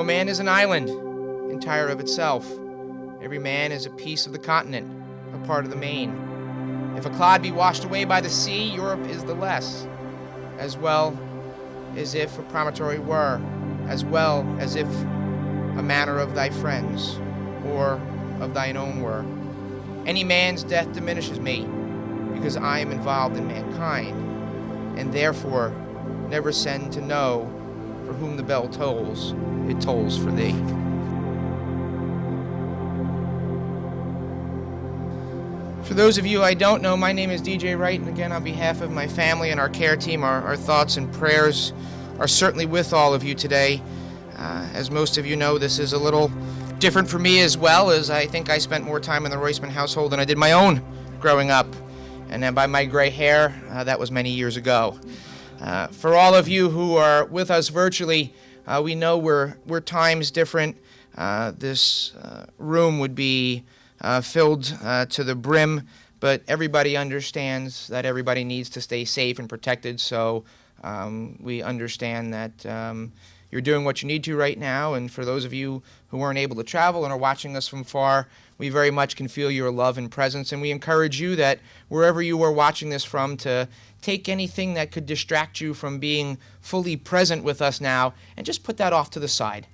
No man is an island, entire of itself. Every man is a piece of the continent, a part of the main. If a clod be washed away by the sea, Europe is the less, as well as if a promontory were, as well as if a manner of thy friends, or of thine own were. Any man's death diminishes me, because I am involved in mankind, and therefore never send to know for whom the bell tolls, it tolls for thee. For those of you I don't know, my name is DJ Wright, and again, on behalf of my family and our care team, our thoughts and prayers are certainly with all of you today. As most of you know, this is a little different for me as well, as I think I spent more time in the Roisman household than I did my own growing up. And then by my gray hair, that was many years ago. For all of you who are with us virtually, we know we're times different. This room would be filled to the brim, but everybody understands that everybody needs to stay safe and protected, so we understand that you're doing what you need to right now, and for those of you who weren't able to travel and are watching us from far, we very much can feel your love and presence, and we encourage you that wherever you are watching this from to take anything that could distract you from being fully present with us now and just put that off to the side.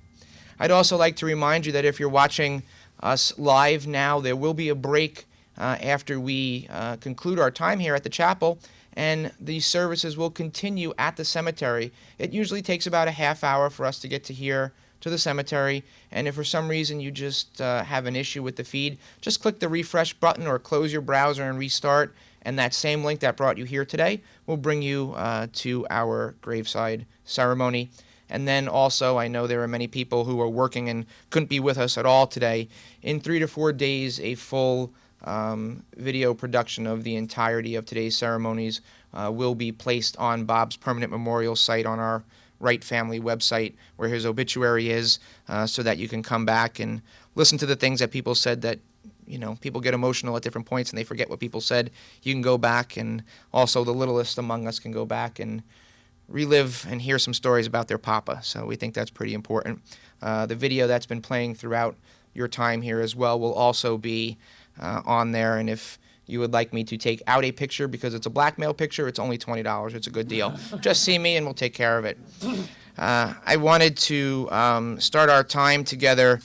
I'd also like to remind you that if you're watching us live now, there will be a break after we conclude our time here at the chapel, and these services will continue at the cemetery. It usually takes about a half hour for us to get to here to the cemetery, and if for some reason you just have an issue with the feed, just click the refresh button or close your browser and restart, and that same link that brought you here today will bring you to our graveside ceremony. And then also, I know there are many people who are working and couldn't be with us at all today. In 3 to 4 days, a full video production of the entirety of today's ceremonies will be placed on Bob's permanent memorial site on our Wright family website, where his obituary is, so that you can come back and listen to the things that people said that, you know, people get emotional at different points and they forget what people said. You can go back, and also the littlest among us can go back and relive and hear some stories about their papa. So we think that's pretty important. The video that's been playing throughout your time here as well will also be on there, and if you would like me to take out a picture because it's a blackmail picture, it's only $20. It's a good deal. Just see me and we'll take care of it. I wanted to start our time together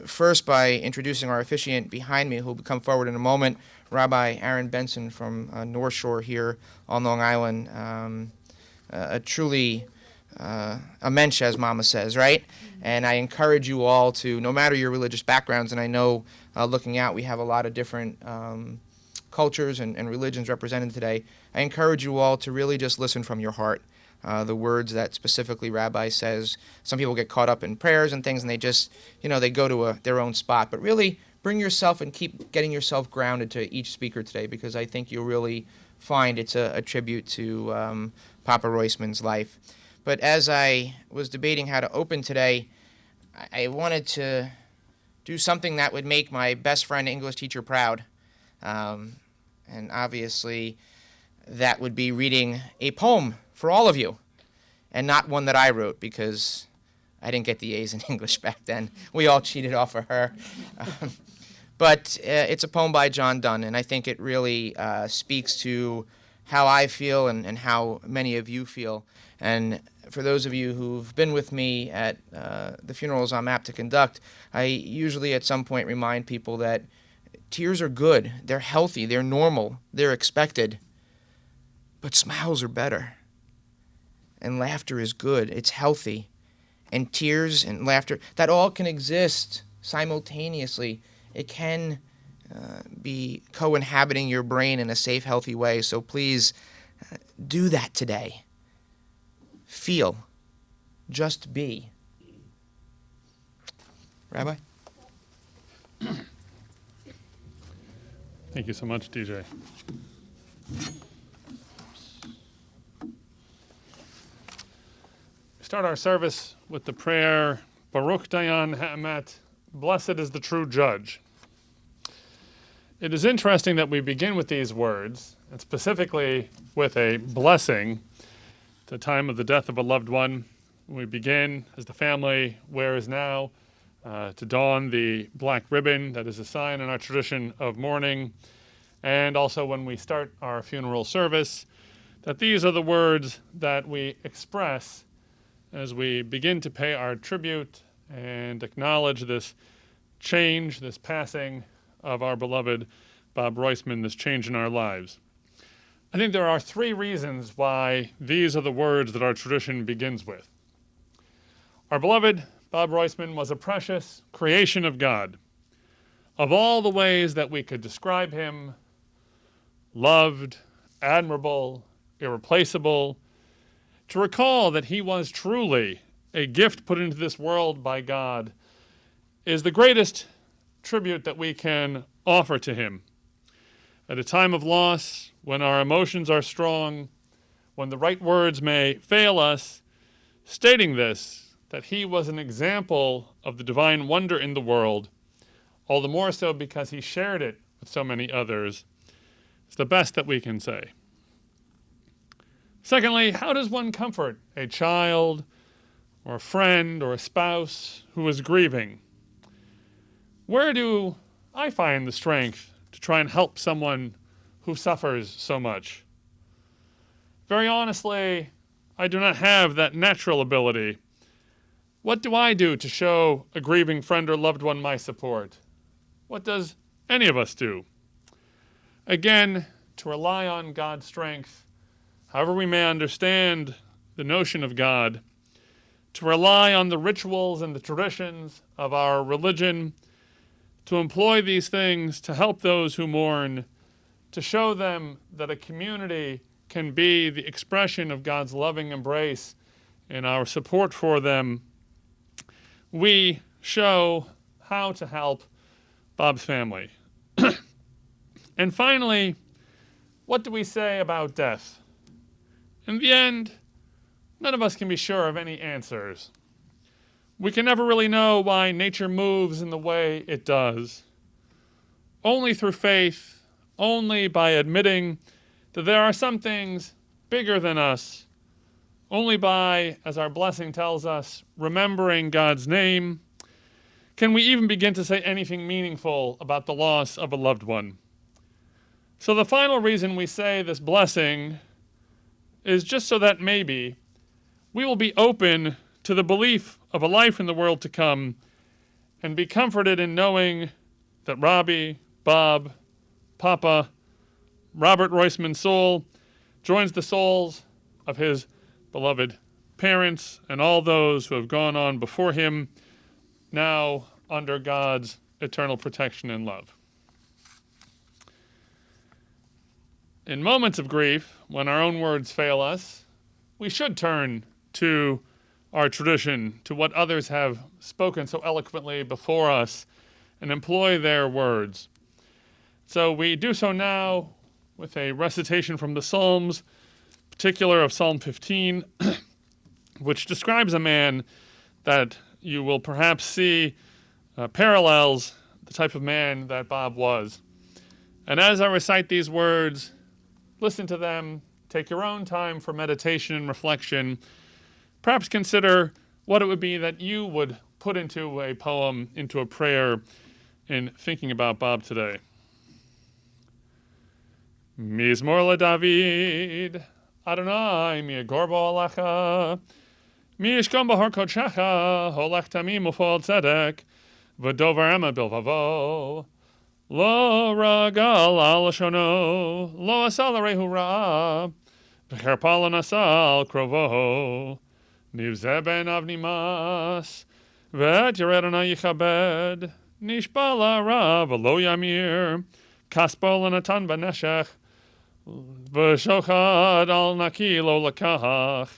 first by introducing our officiant behind me, who will come forward in a moment, Rabbi Aaron Benson from North Shore here on Long Island. A truly a mensch, as Mama says, right? And I encourage you all to, no matter your religious backgrounds, and I know looking out we have a lot of different cultures and religions represented today, I encourage you all to really just listen from your heart. The words that specifically Rabbi says, some people get caught up in prayers and things and they just, you know, they go to their own spot, but really bring yourself and keep getting yourself grounded to each speaker today, because I think you'll really find it's a tribute to Papa Roisman's life. But as I was debating how to open today, I wanted to do something that would make my best friend English teacher proud. And obviously, that would be reading a poem for all of you, and not one that I wrote, because I didn't get the A's in English back then. We all cheated off of her. But it's a poem by John Donne, and I think it really speaks to how I feel and how many of you feel. And for those of you who've been with me at the funerals I'm apt to conduct, I usually at some point remind people that tears are good, they're healthy, they're normal, they're expected, but smiles are better. And laughter is good, it's healthy. And tears and laughter, that all can exist simultaneously. It can be co-inhabiting your brain in a safe, healthy way. So please do that today. Feel. Just be. Rabbi? Thank you so much, DJ. We start our service with the prayer, Baruch Dayan Ha'emet, blessed is the true judge. It is interesting that we begin with these words, and specifically with a blessing, the time of the death of a loved one, we begin, as the family wears now, to don the black ribbon that is a sign in our tradition of mourning, and also when we start our funeral service, that these are the words that we express as we begin to pay our tribute and acknowledge this change, this passing of our beloved Bob Roisman, this change in our lives. I think there are three reasons why these are the words that our tradition begins with. Our beloved Bob Roisman was a precious creation of God. Of all the ways that we could describe him, loved, admirable, irreplaceable, to recall that he was truly a gift put into this world by God is the greatest tribute that we can offer to him. At a time of loss, when our emotions are strong, when the right words may fail us, stating this, that he was an example of the divine wonder in the world, all the more so because he shared it with so many others, is the best that we can say. Secondly, how does one comfort a child or a friend or a spouse who is grieving? Where do I find the strength to try and help someone who suffers so much? Very honestly, I do not have that natural ability. What do I do to show a grieving friend or loved one my support? What does any of us do? Again, to rely on God's strength, however we may understand the notion of God, to rely on the rituals and the traditions of our religion, to employ these things to help those who mourn, to show them that a community can be the expression of God's loving embrace and our support for them. We show how to help Bob's family. And finally, what do we say about death? In the end, none of us can be sure of any answers. We can never really know why nature moves in the way it does. Only through faith, only by admitting that there are some things bigger than us, only by, as our blessing tells us, remembering God's name, can we even begin to say anything meaningful about the loss of a loved one. So the final reason we say this blessing is just so that maybe we will be open to the belief of a life in the world to come and be comforted in knowing that Robbie, Bob, Papa, Robert Roisman's soul joins the souls of his beloved parents and all those who have gone on before him, now under God's eternal protection and love. In moments of grief, when our own words fail us, we should turn to our tradition, to what others have spoken so eloquently before us, and employ their words. So we do so now with a recitation from the Psalms, in particular of Psalm 15, which describes a man that you will perhaps see parallels the type of man that Bob was. And as I recite these words, listen to them, take your own time for meditation and reflection. Perhaps consider what it would be that you would put into a poem, into a prayer, in thinking about Bob today. Mizmor LeDavid, Adonai mi'agorbo alecha, mi'yishkom b'hor kodshecha, holech tamim ufol tzedek, v'dover ema bilvavo. Lo ragal al shono, lo asal rehu ra, v'cherpal nasal krovo, nivzeh ben avnimas, v'et yered Adonai yichabed, nishbal ra v'lo yamir, kaspol natan b'neshech, v'shochad al naki lo lakach,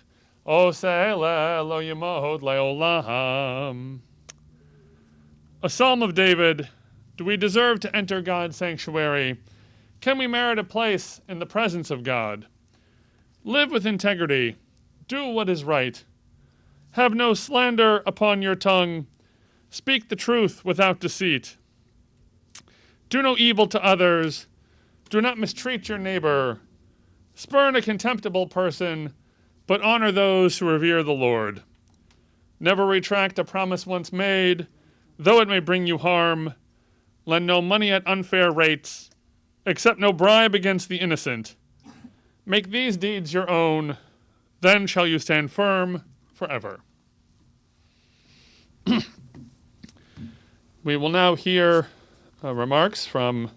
osele lo yimod leolam. A Psalm of David. Do we deserve to enter God's sanctuary? Can we merit a place in the presence of God? Live with integrity. Do what is right. Have no slander upon your tongue. Speak the truth without deceit. Do no evil to others. Do not mistreat your neighbor. Spurn a contemptible person, but honor those who revere the Lord. Never retract a promise once made, though it may bring you harm. Lend no money at unfair rates, accept no bribe against the innocent. Make these deeds your own, then shall you stand firm forever. We will now hear remarks from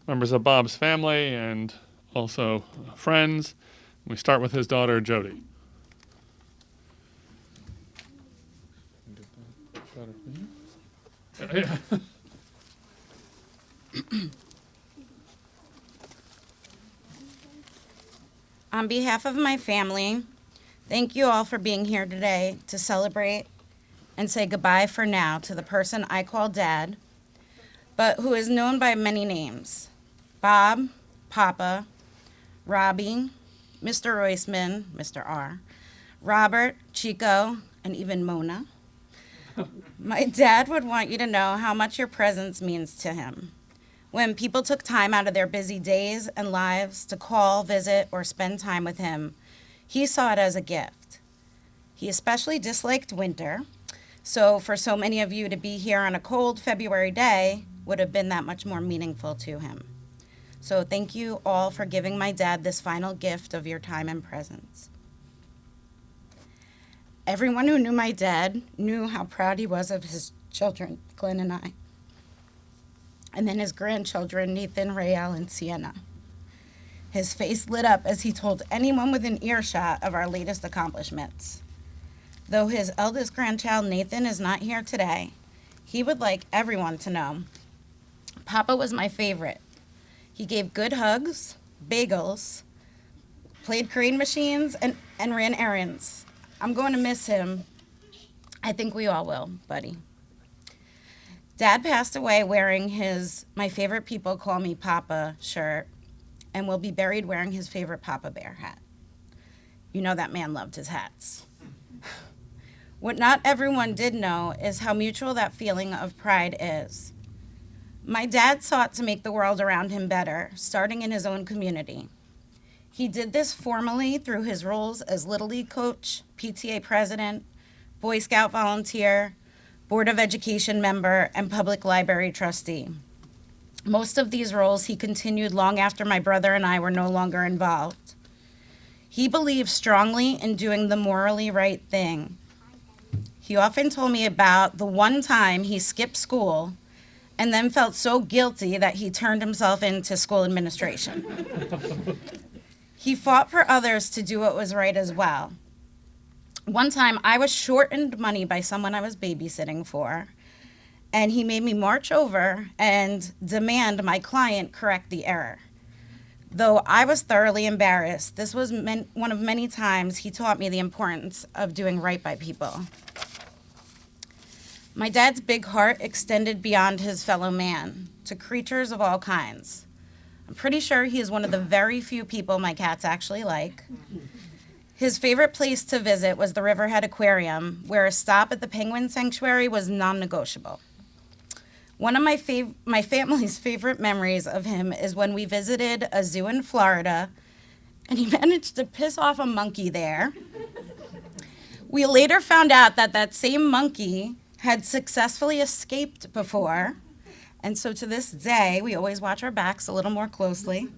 members of Bob's family and also friends. We start with his daughter, Jodi. On behalf of my family, thank you all for being here today to celebrate and say goodbye for now to the person I call Dad, but who is known by many names: Bob, Papa, Robbie, Mr. Roisman, Mr. R, Robert, Chico, and even Mona. My dad would want you to know how much your presence means to him. When people took time out of their busy days and lives to call, visit, or spend time with him, he saw it as a gift. He especially disliked winter, so for so many of you to be here on a cold February day would have been that much more meaningful to him. So thank you all for giving my dad this final gift of your time and presence. Everyone who knew my dad knew how proud he was of his children, Glenn and I, and then his grandchildren, Nathan, Rayelle, and Sienna. His face lit up as he told anyone within earshot of our latest accomplishments. Though his eldest grandchild, Nathan, is not here today, he would like everyone to know Papa was my favorite. He gave good hugs, bagels, played crane machines, and ran errands. I'm going to miss him. I think we all will, buddy. Dad passed away wearing his "My Favorite People Call Me Papa" shirt and will be buried wearing his favorite Papa Bear hat. You know that man loved his hats. What not everyone did know is how mutual that feeling of pride is. My dad sought to make the world around him better, starting in his own community. He did this formally through his roles as Little League coach, PTA president, Boy Scout volunteer, Board of Education member, and public library trustee. Most of these roles he continued long after my brother and I were no longer involved. He believed strongly in doing the morally right thing. He often told me about the one time he skipped school and then felt so guilty that he turned himself into school administration. He fought for others to do what was right as well. One time, I was shortened money by someone I was babysitting for, and he made me march over and demand my client correct the error. Though I was thoroughly embarrassed, this was one of many times he taught me the importance of doing right by people. My dad's big heart extended beyond his fellow man to creatures of all kinds. I'm pretty sure he is one of the very few people my cats actually like. His favorite place to visit was the Riverhead Aquarium, where a stop at the Penguin Sanctuary was non-negotiable. One of my family's favorite memories of him is when we visited a zoo in Florida, and he managed to piss off a monkey there. We later found out that that same monkey had successfully escaped before, and so to this day, we always watch our backs a little more closely.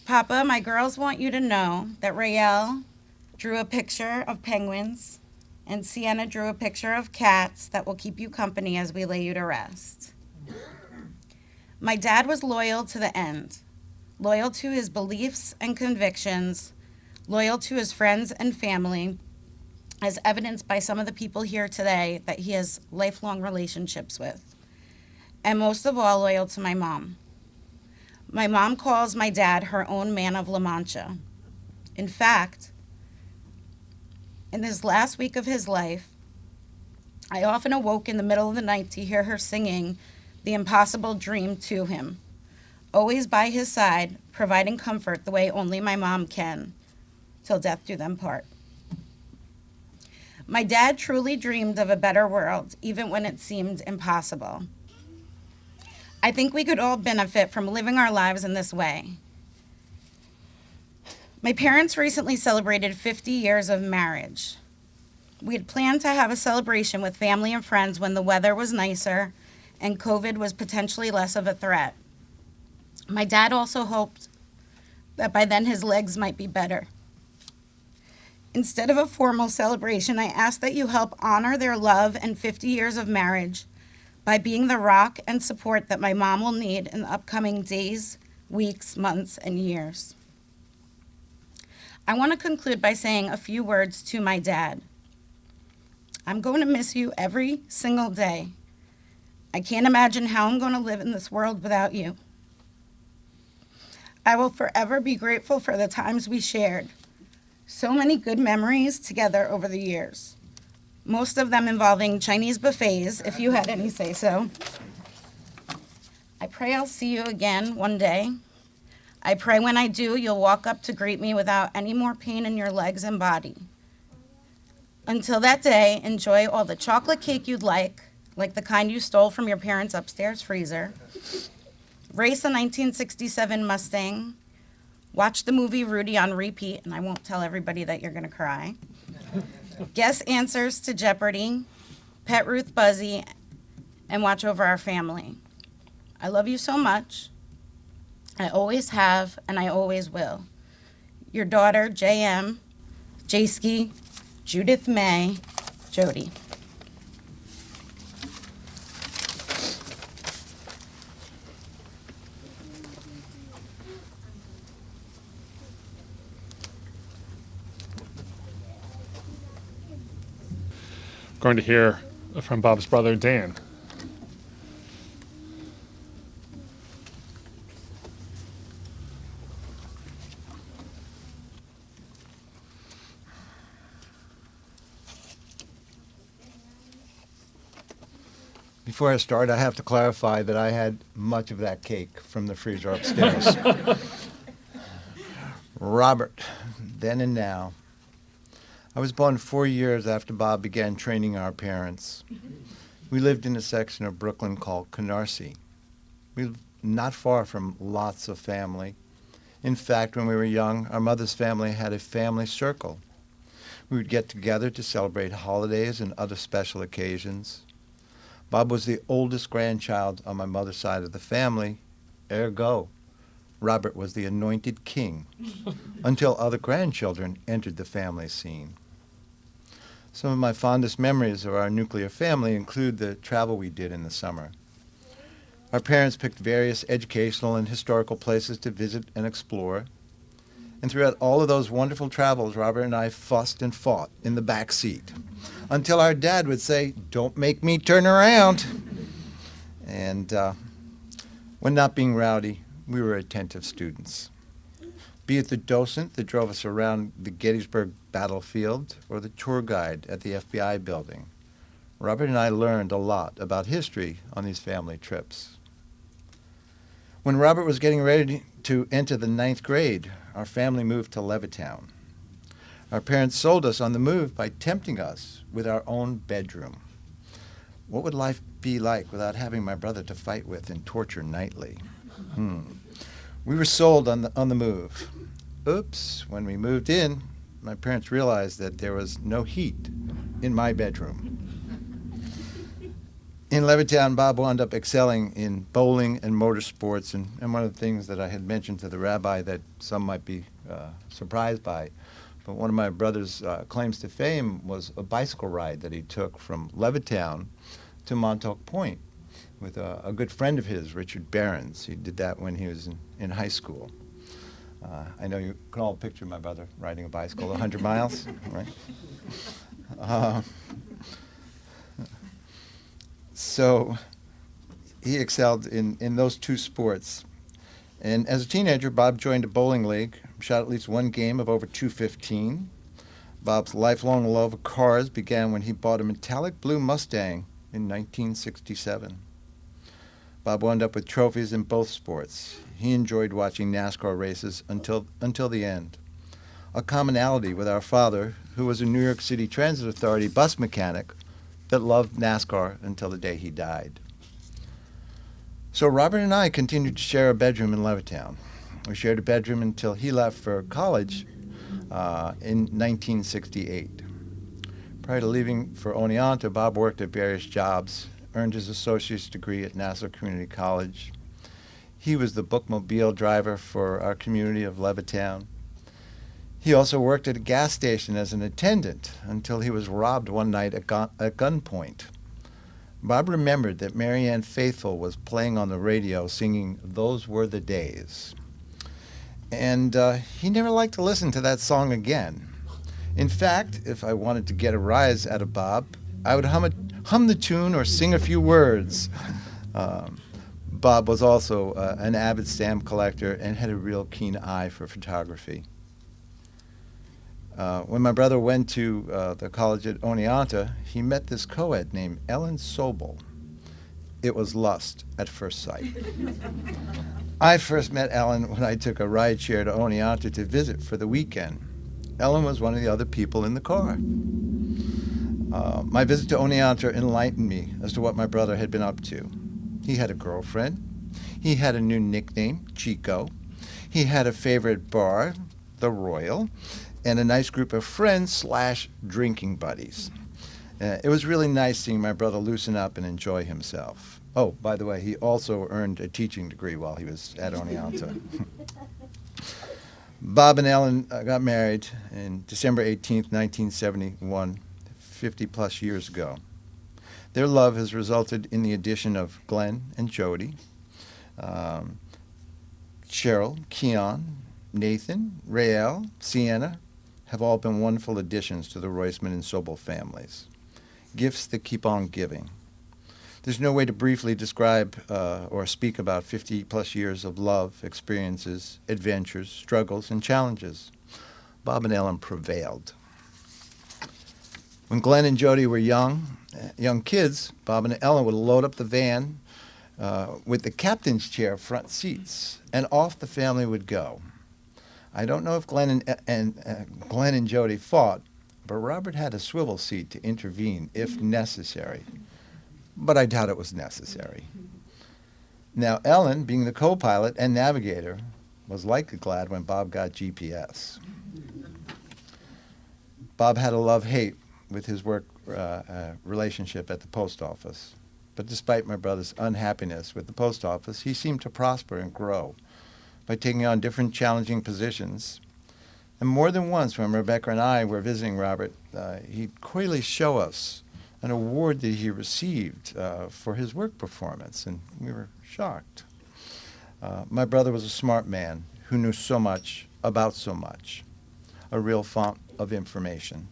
Papa, my girls want you to know that Rayelle drew a picture of penguins, and Sienna drew a picture of cats that will keep you company as we lay you to rest. My dad was loyal to the end, loyal to his beliefs and convictions, loyal to his friends and family, as evidenced by some of the people here today that he has lifelong relationships with, and most of all, loyal to my mom. My mom calls my dad her own man of La Mancha. In fact, in this last week of his life, I often awoke in the middle of the night to hear her singing the impossible dream to him, always by his side, providing comfort the way only my mom can, till death do them part. My dad truly dreamed of a better world, even when it seemed impossible. I think we could all benefit from living our lives in this way. My parents recently celebrated 50 years of marriage. We had planned to have a celebration with family and friends when the weather was nicer and COVID was potentially less of a threat. My dad also hoped that by then his legs might be better. Instead of a formal celebration, I asked that you help honor their love and 50 years of marriage by being the rock and support that my mom will need in the upcoming days, weeks, months, and years. I want to conclude by saying a few words to my dad. I'm going to miss you every single day. I can't imagine how I'm going to live in this world without you. I will forever be grateful for the times we shared. So many good memories together over the years. Most of them involving Chinese buffets, if you had any say so. I pray I'll see you again one day. I pray when I do, you'll walk up to greet me without any more pain in your legs and body. Until that day, enjoy all the chocolate cake you'd like the kind you stole from your parents' upstairs freezer. Race a 1967 Mustang. Watch the movie Rudy on repeat, and I won't tell everybody that you're going to cry. Guess answers to Jeopardy, pet Ruth Buzzy, and watch over our family. I love you so much. I always have, and I always will. Your daughter, J M, Jayski, Judith May, Jodi. Going to hear from Bob's brother, Dan. Before I start, I have to clarify that I had much of that cake from the freezer upstairs. Robert, then and now. I was born 4 years after Bob began training our parents. We lived in a section of Brooklyn called Canarsie. We lived not far from lots of family. In fact, when we were young, our mother's family had a family circle. We would get together to celebrate holidays and other special occasions. Bob was the oldest grandchild on my mother's side of the family, ergo, Robert was the anointed king until other grandchildren entered the family scene. Some of my fondest memories of our nuclear family include the travel we did in the summer. Our parents picked various educational and historical places to visit and explore. And throughout all of those wonderful travels, Robert and I fussed and fought in the back seat until our dad would say, "Don't make me turn around." And when not being rowdy, we were attentive students. Be it the docent that drove us around the Gettysburg battlefield or the tour guide at the FBI building, Robert and I learned a lot about history on these family trips. When Robert was getting ready to enter the 9th grade, our family moved to Levittown. Our parents sold us on the move by tempting us with our own bedroom. What would life be like without having my brother to fight with and torture nightly? We were sold on the move. Oops, when we moved in, my parents realized that there was no heat in my bedroom. In Levittown, Bob wound up excelling in bowling and motorsports, and one of the things that I had mentioned to the rabbi that some might be surprised by, but one of my brother's claims to fame was a bicycle ride that he took from Levittown to Montauk Point with a good friend of his, Richard Behrens. He did that when he was in high school. I know you can all picture my brother riding a bicycle 100 miles, right? So he excelled in those two sports. And as a teenager, Bob joined a bowling league, shot at least one game of over 215. Bob's lifelong love of cars began when he bought a metallic blue Mustang in 1967. Bob wound up with trophies in both sports. He enjoyed watching NASCAR races until the end. A commonality with our father, who was a New York City Transit Authority bus mechanic that loved NASCAR until the day he died. So Robert and I continued to share a bedroom in Levittown. We shared a bedroom until he left for college in 1968. Prior to leaving for Oneonta, Bob worked at various jobs, earned his associate's degree at Nassau Community College. He was the bookmobile driver for our community of Levittown. He also worked at a gas station as an attendant until he was robbed one night at gunpoint. Bob remembered that Marianne Faithfull was playing on the radio singing "Those Were the Days." And he never liked to listen to that song again. In fact, if I wanted to get a rise out of Bob, I would hum the tune or sing a few words. Bob was also an avid stamp collector and had a real keen eye for photography. When my brother went to the college at Oneonta, he met this co-ed named Ellen Sobel. It was lust at first sight. I first met Ellen when I took a ride share to Oneonta to visit for the weekend. Ellen was one of the other people in the car. My visit to Oneonta enlightened me as to what my brother had been up to. He had a girlfriend. He had a new nickname, Chico. He had a favorite bar, the Royal, and a nice group of friends / drinking buddies. It was really nice seeing my brother loosen up and enjoy himself. Oh, by the way, he also earned a teaching degree while he was at Oneonta. Bob and Ellen got married on December 18th, 1971, 50-plus years ago. Their love has resulted in the addition of Glenn and Jodi, Cheryl, Keon, Nathan, Rayelle, Sienna have all been wonderful additions to the Roisman and Sobel families. Gifts that keep on giving. There's no way to briefly describe or speak about 50-plus years of love, experiences, adventures, struggles, and challenges. Bob and Ellen prevailed. When Glenn and Jodi were young kids, Bob and Ellen would load up the van with the captain's chair front seats, and off the family would go. I don't know if Glenn and Jodi fought, but Robert had a swivel seat to intervene if necessary. But I doubt it was necessary. Now, Ellen, being the co-pilot and navigator, was likely glad when Bob got GPS. Bob had a love-hate with his work relationship at the post office. But despite my brother's unhappiness with the post office, he seemed to prosper and grow by taking on different challenging positions. And more than once, when Rebecca and I were visiting Robert, he'd coyly show us an award that he received for his work performance, and we were shocked. My brother was a smart man who knew so much about so much, a real font of information.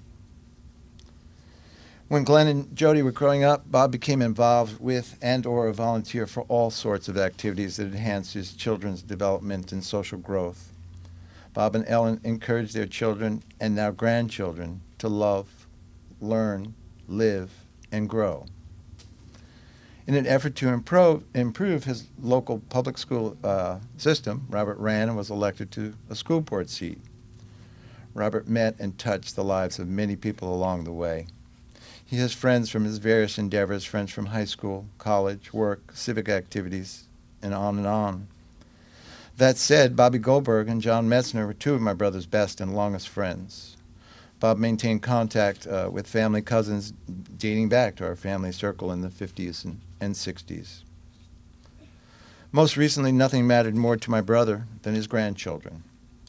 When Glenn and Jodi were growing up, Bob became involved with and/or a volunteer for all sorts of activities that enhanced his children's development and social growth. Bob and Ellen encouraged their children and now grandchildren to love, learn, live, and grow. In an effort to improve his local public school system, Robert ran and was elected to a school board seat. Robert met and touched the lives of many people along the way. He has friends from his various endeavors, friends from high school, college, work, civic activities, and on and on. That said, Bobby Goldberg and John Metzner were two of my brother's best and longest friends. Bob maintained contact with family cousins dating back to our family circle in the 50s and 60s. Most recently, nothing mattered more to my brother than his grandchildren.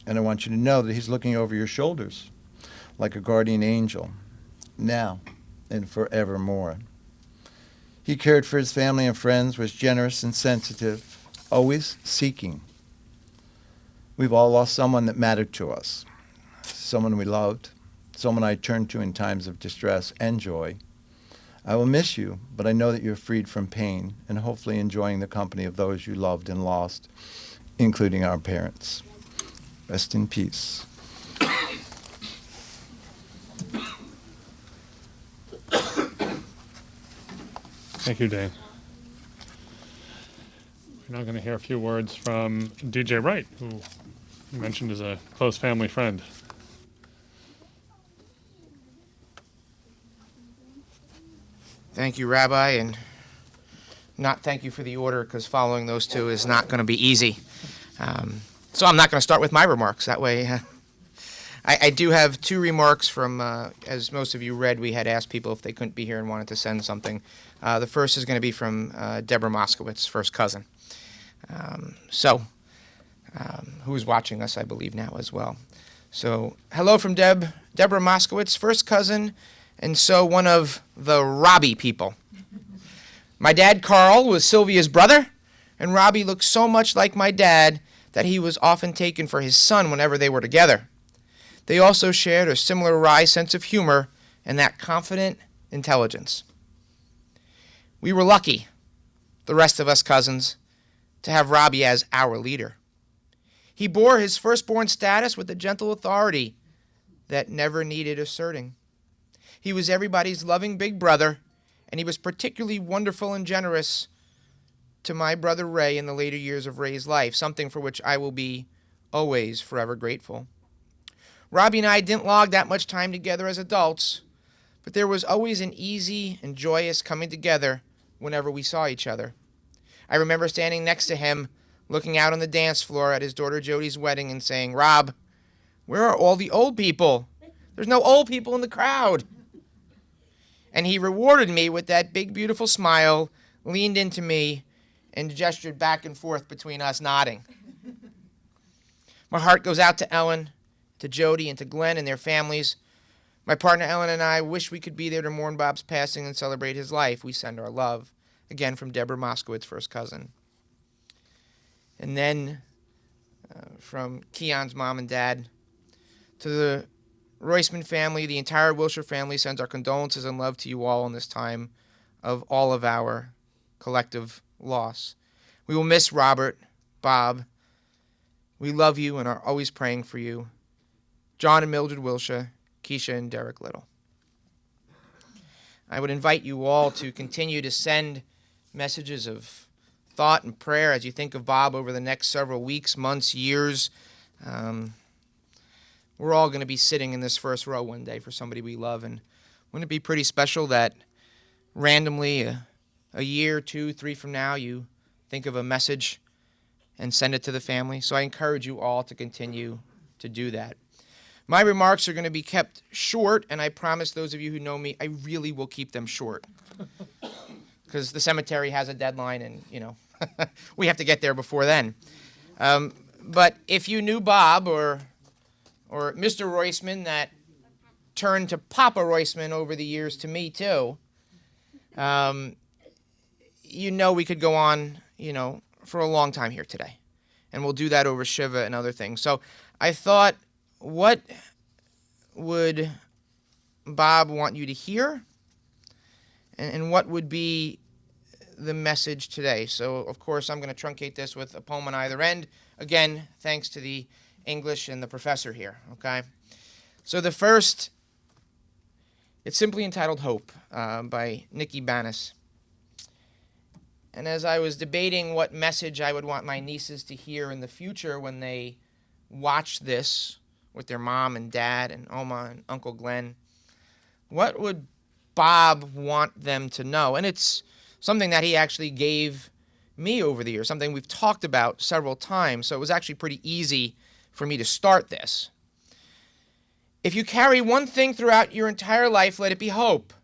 And I want you to know that he's looking over your shoulders like a guardian angel, now and forevermore. He cared for his family and friends, was generous and sensitive, always seeking. We've all lost someone that mattered to us, someone we loved, someone I turned to in times of distress and joy. I will miss you, but I know that you're freed from pain and hopefully enjoying the company of those you loved and lost, including our parents. Rest in peace. Thank you, Dave. We're now going to hear a few words from DJ Wright, who you mentioned is a close family friend. Thank you, Rabbi, and not thank you for the order, because following those two is not going to be easy. So I'm not going to start with my remarks. That way I do have two remarks from, as most of you read, we had asked people if they couldn't be here and wanted to send something. The first is going to be from Deborah Moskowitz, first cousin. Who is watching us, I believe, now as well. So, hello from Deborah Moskowitz, first cousin, and so one of the Robbie people. My dad, Carl, was Sylvia's brother, and Robbie looked so much like my dad that he was often taken for his son whenever they were together. They also shared a similar wry sense of humor and that confident intelligence. We were lucky, the rest of us cousins, to have Robbie as our leader. He bore his firstborn status with a gentle authority that never needed asserting. He was everybody's loving big brother, and he was particularly wonderful and generous to my brother Ray in the later years of Ray's life, something for which I will be always forever grateful. Robbie and I didn't log that much time together as adults, but there was always an easy and joyous coming together whenever we saw each other. I remember standing next to him, looking out on the dance floor at his daughter Jodi's wedding and saying, "Rob, where are all the old people? There's no old people in the crowd." And he rewarded me with that big, beautiful smile, leaned into me, and gestured back and forth between us, nodding. My heart goes out to Ellen, to Jodi, and to Glenn and their families. My partner Ellen and I wish we could be there to mourn Bob's passing and celebrate his life. We send our love. Again, from Deborah Moskowitz, first cousin. And then from Keon's mom and dad, to the Roisman family, the entire Wilsher family sends our condolences and love to you all in this time of all of our collective loss. We will miss Robert, Bob. We love you and are always praying for you. John and Mildred Wilsher, Keisha and Derek Little. I would invite you all to continue to send messages of thought and prayer as you think of Bob over the next several weeks, months, years. We're all going to be sitting in this first row one day for somebody we love, and wouldn't it be pretty special that randomly a year, 2, 3 from now, you think of a message and send it to the family? So I encourage you all to continue to do that. My remarks are going to be kept short, and I promise those of you who know me, I really will keep them short. Because the cemetery has a deadline, and, we have to get there before then. But if you knew Bob or Mr. Roisman that turned to Papa Roisman over the years to me, too, we could go on, for a long time here today. And we'll do that over Shiva and other things. So I thought, what would Bob want you to hear? And what would be the message today? So, of course, I'm going to truncate this with a poem on either end. Again, thanks to the English and the professor here, okay? So the first, it's simply entitled Hope by Nikki Banis. And as I was debating what message I would want my nieces to hear in the future when they watch this with their mom and dad and Oma and Uncle Glenn, what would Bob want them to know? And it's something that he actually gave me over the years, something we've talked about several times, so it was actually pretty easy for me to start this. If you carry one thing throughout your entire life, let it be hope.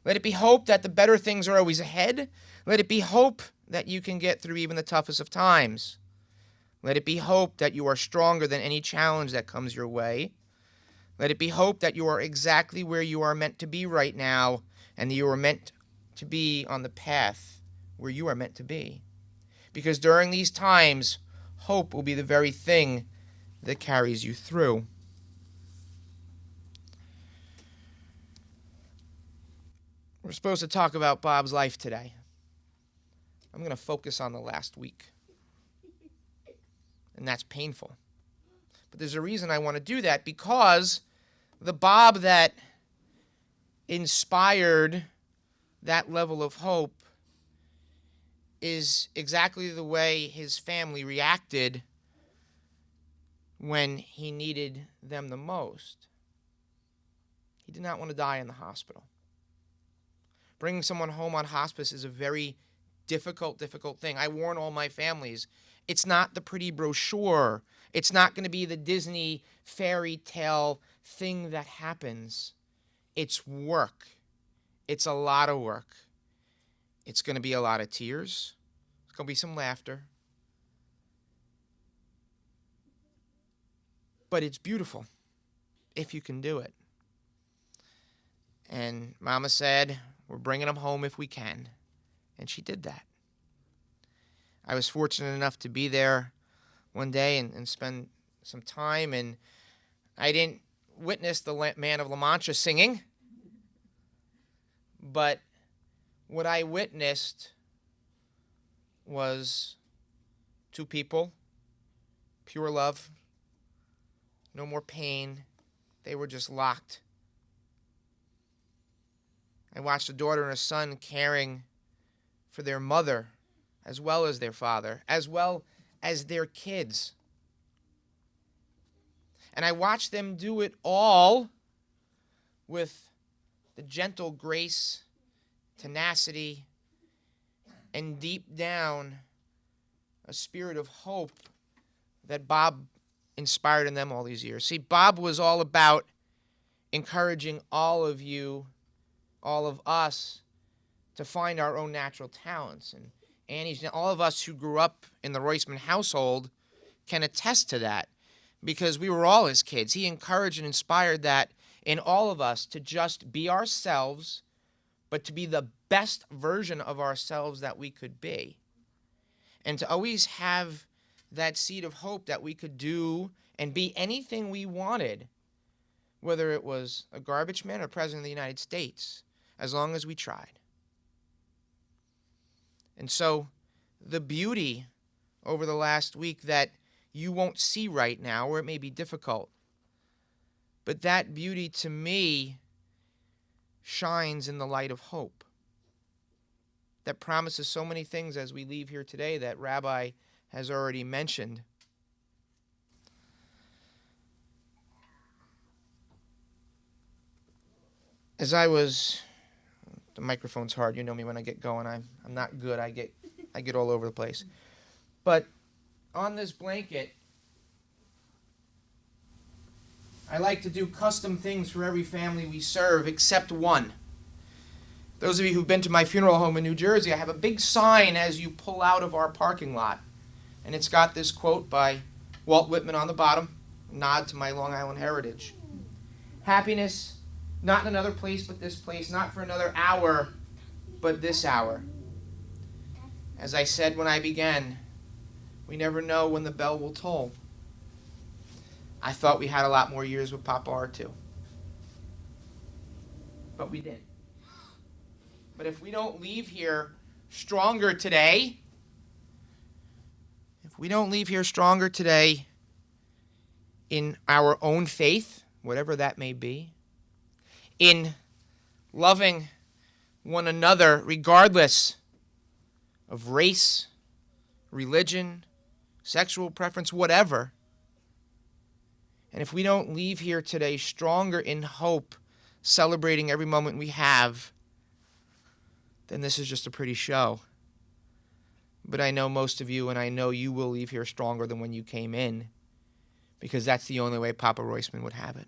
Let it be hope that the better things are always ahead. Let it be hope that you can get through even the toughest of times. Let it be hope that you are stronger than any challenge that comes your way. Let it be hope that you are exactly where you are meant to be right now, and that you are meant to be on the path where you are meant to be. Because during these times, hope will be the very thing that carries you through. We're supposed to talk about Bob's life today. I'm going to focus on the last week. And that's painful. But there's a reason I want to do that, because the Bob that inspired that level of hope is exactly the way his family reacted when he needed them the most. He did not want to die in the hospital. Bringing someone home on hospice is a very difficult thing. I warn all my families, It's not the pretty brochure. It's not going to be the Disney fairy tale thing that happens. It's work. It's a lot of work. It's going to be a lot of tears. It's going to be some laughter. But it's beautiful if you can do it. And Mama said, we're bringing them home if we can. And she did that. I was fortunate enough to be there one day and spend some time, and I didn't witness the Man of La Mancha singing, but what I witnessed was two people, pure love, no more pain. They were just locked. I watched a daughter and a son caring for their mother as well as their father, as well as their kids. And I watched them do it all with the gentle grace, tenacity, and deep down a spirit of hope that Bob inspired in them all these years. See, Bob was all about encouraging all of you, all of us, to find our own natural talents. And Annie's, all of us who grew up in the Roisman household can attest to that, because we were all his kids. He encouraged and inspired that in all of us to just be ourselves, but to be the best version of ourselves that we could be. And to always have that seed of hope that we could do and be anything we wanted, whether it was a garbage man or president of the United States, as long as we tried. And so the beauty over the last week that you won't see right now, or it may be difficult, but that beauty to me shines in the light of hope that promises so many things as we leave here today that Rabbi has already mentioned. As I was, the microphone's hard. You know me when I get going. I'm not good. I get all over the place. But on this blanket, I like to do custom things for every family we serve except one. Those of you who've been to my funeral home in New Jersey, I have a big sign as you pull out of our parking lot. And it's got this quote by Walt Whitman on the bottom, a nod to my Long Island heritage. Happiness, not in another place but this place, not for another hour but this hour. As I said when I began, we never know when the bell will toll. I thought we had a lot more years with Papa R2. But we did. But if we don't leave here stronger today, in our own faith, whatever that may be, in loving one another regardless of race, religion, sexual preference, whatever, and if we don't leave here today stronger in hope, celebrating every moment we have, then this is just a pretty show. But I know most of you, and I know you will leave here stronger than when you came in, because that's the only way Papa Roisman would have it.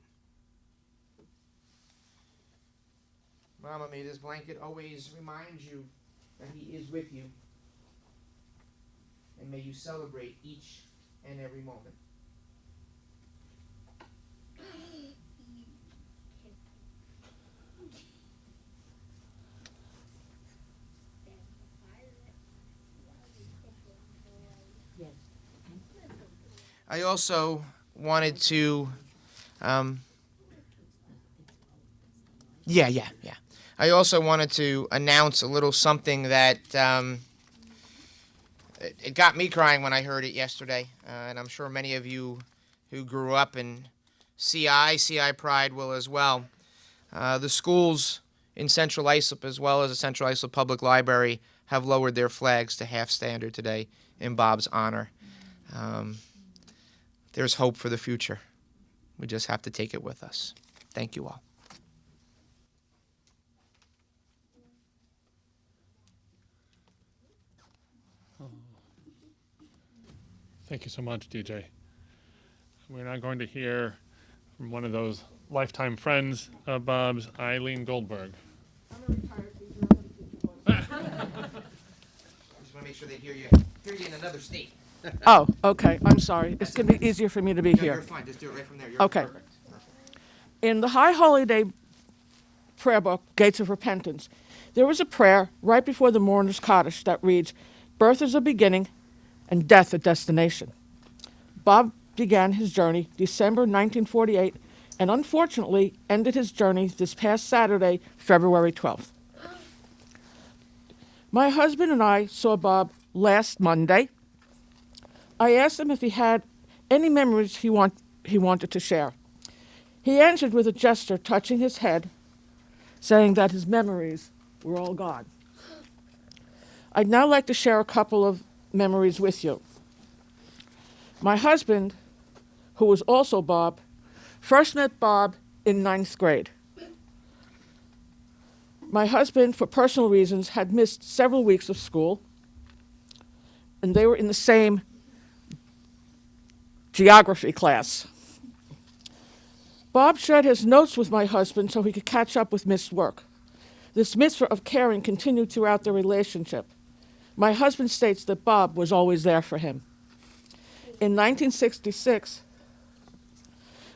Mama, may this blanket always remind you that he is with you, and may you celebrate each and every moment. I also wanted to, I also wanted to announce a little something that it got me crying when I heard it yesterday, and I'm sure many of you who grew up in CI Pride will as well. The schools in Central Islip, as well as the Central Islip Public Library, have lowered their flags to half standard today in Bob's honor. There's hope for the future. We just have to take it with us. Thank you all. Thank you so much, DJ. We're now going to hear from one of those lifetime friends of Bob's, Eileen Goldberg. I just want to make sure they hear you in another state. Oh, okay. I'm sorry. It's going to be easier for me to be No, here. you're fine. Just do it right from there. You're Okay. perfect. In the High Holy Day prayer book, Gates of Repentance, there was a prayer right before the mourner's cottage that reads, "Birth is a beginning and death a destination." Bob began his journey December 1948 and unfortunately ended his journey this past Saturday, February 12th. My husband and I saw Bob last Monday. I asked him if he had any memories he wanted to share. He answered with a gesture, touching his head, saying that his memories were all gone. I'd now like to share a couple of memories with you. My husband, who was also Bob, first met Bob in 9th grade. My husband, for personal reasons, had missed several weeks of school, and they were in the same geography class. Bob shared his notes with my husband so he could catch up with missed work. This mitzvah of caring continued throughout the relationship. My husband states that Bob was always there for him. In 1966,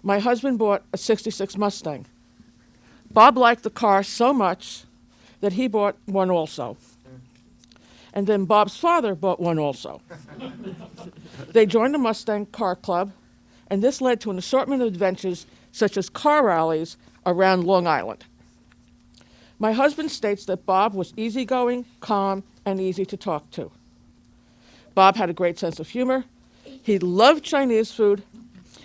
my husband bought a '66 Mustang. Bob liked the car so much that he bought one also. And then Bob's father bought one also. They joined the Mustang Car Club, and this led to an assortment of adventures such as car rallies around Long Island. My husband states that Bob was easygoing, calm, and easy to talk to. Bob had a great sense of humor. He loved Chinese food.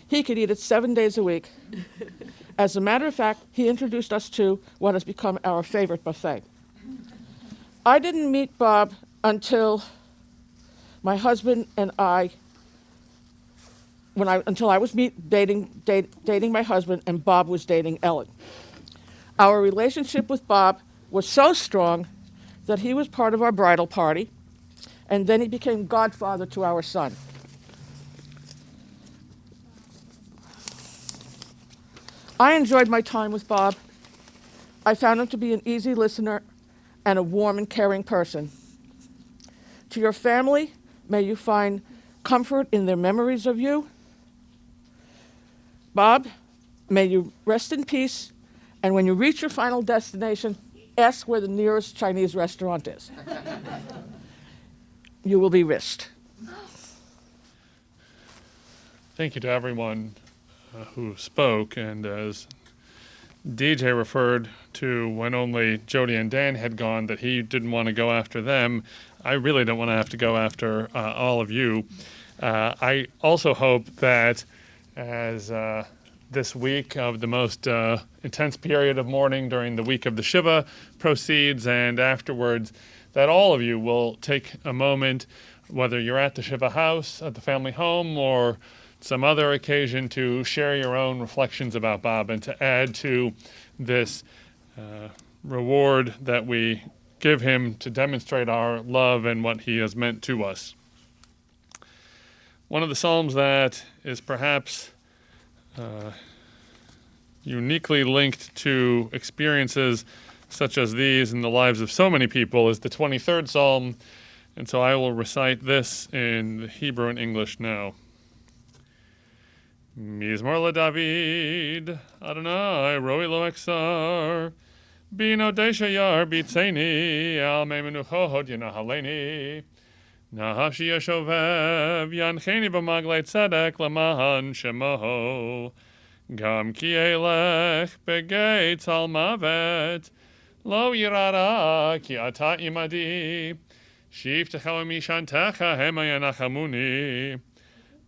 He could eat it 7 days a week. As a matter of fact, he introduced us to what has become our favorite buffet. I didn't meet Bob until my husband and until I was dating my husband and Bob was dating Ellen. Our relationship with Bob was so strong that he was part of our bridal party, and then he became godfather to our son. I enjoyed my time with Bob. I found him to be an easy listener and a warm and caring person. To your family, may you find comfort in their memories of you. Bob, may you rest in peace, and when you reach your final destination, ask where the nearest Chinese restaurant is. You will be missed. Thank you to everyone who spoke, and as DJ referred to when only Jodi and Dan had gone, that he didn't want to go after them. I really don't want to have to go after all of you. I also hope that as this week of the most intense period of mourning during the week of the Shiva proceeds and afterwards, that all of you will take a moment, whether you're at the Shiva house, at the family home, or some other occasion, to share your own reflections about Bob and to add to this reward that we give him to demonstrate our love and what he has meant to us. One of the Psalms that is perhaps uniquely linked to experiences such as these in the lives of so many people is the 23rd Psalm, and so I will recite this in the Hebrew and English now. Mizmor LeDavid, Adonai, roi lo eksar, bino deshayar bitzeni, al me menuchot yenahaleni, nahafshi yashovev, yancheni b'maglei tzedek lemahan shemoho, gam ki elech begeitz al mavet, lo yirara ki ata imadi, shivtecha mishantecha hema yanachamuni,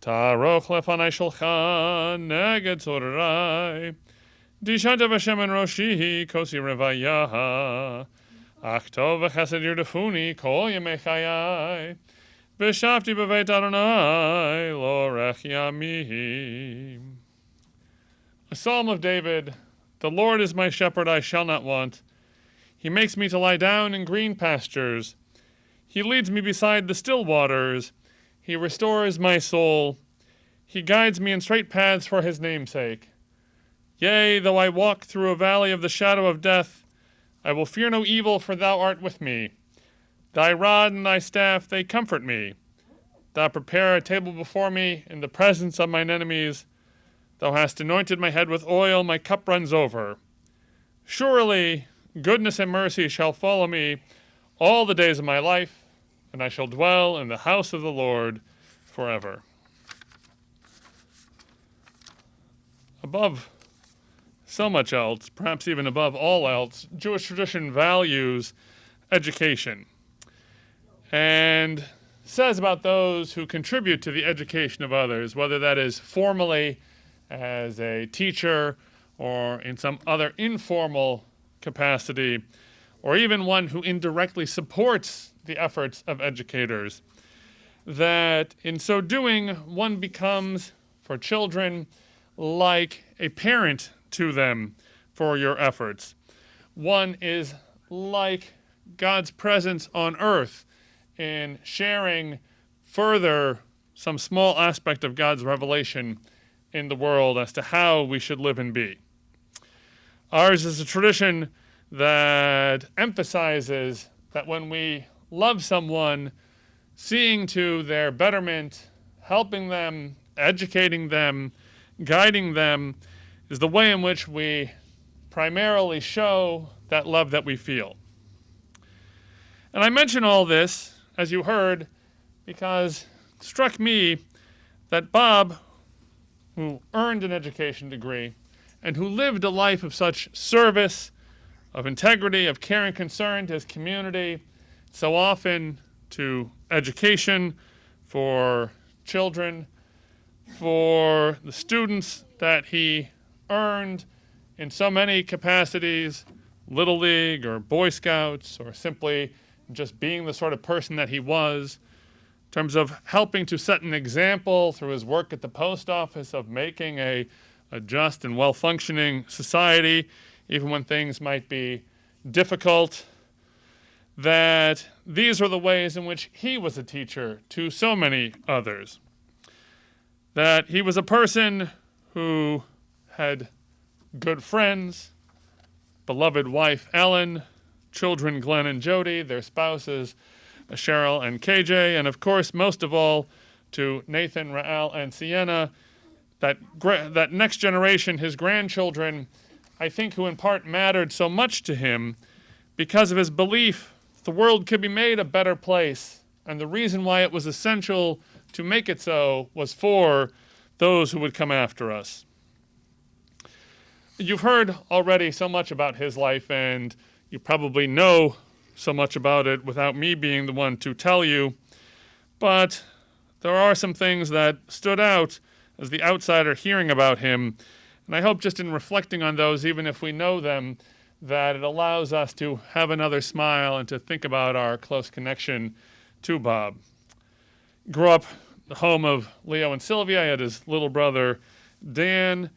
Taroch lefanai shulchan neged tzorrai, dishanta v'shemen roshi kosi revayaha, ach tov v'chesed yirdefuni kol yemei chayai, v'shavti b'veit Adonai lorech yamim. A Psalm of David. The Lord is my shepherd, I shall not want. He makes me to lie down in green pastures. He leads me beside the still waters. He restores my soul. He guides me in straight paths for his namesake. Yea, though I walk through a valley of the shadow of death, I will fear no evil, for thou art with me. Thy rod and thy staff, they comfort me. Thou prepare a table before me in the presence of mine enemies. Thou hast anointed my head with oil, my cup runs over. Surely goodness and mercy shall follow me all the days of my life, and I shall dwell in the house of the Lord forever. Above so much else, perhaps even above all else, Jewish tradition values education and says about those who contribute to the education of others, whether that is formally as a teacher or in some other informal capacity, or even one who indirectly supports the efforts of educators, that in so doing, one becomes, for children, like a parent to them for your efforts. One is like God's presence on earth in sharing further some small aspect of God's revelation in the world as to how we should live and be. Ours is a tradition that emphasizes that when we love someone, seeing to their betterment, helping them, educating them, guiding them, is the way in which we primarily show that love that we feel. And I mention all this, as you heard, because it struck me that Bob, who earned an education degree and who lived a life of such service, of integrity, of care and concern to his community, so often to education for children, for the students that he earned in so many capacities, Little League or Boy Scouts, or simply just being the sort of person that he was, in terms of helping to set an example through his work at the post office of making a just and well-functioning society, even when things might be difficult, that these are the ways in which he was a teacher to so many others. That he was a person who had good friends, beloved wife Ellen, children Glenn and Jodi, their spouses Cheryl and KJ, and of course, most of all, to Nathan, Rayelle, and Sienna, that next generation, his grandchildren, I think who in part mattered so much to him because of his belief the world could be made a better place, and the reason why it was essential to make it so was for those who would come after us. You've heard already so much about his life, and you probably know so much about it without me being the one to tell you, but there are some things that stood out as the outsider hearing about him, and I hope just in reflecting on those, even if we know them, that it allows us to have another smile and to think about our close connection to Bob. Grew up the home of Leo and Sylvia. He had his little brother Dan.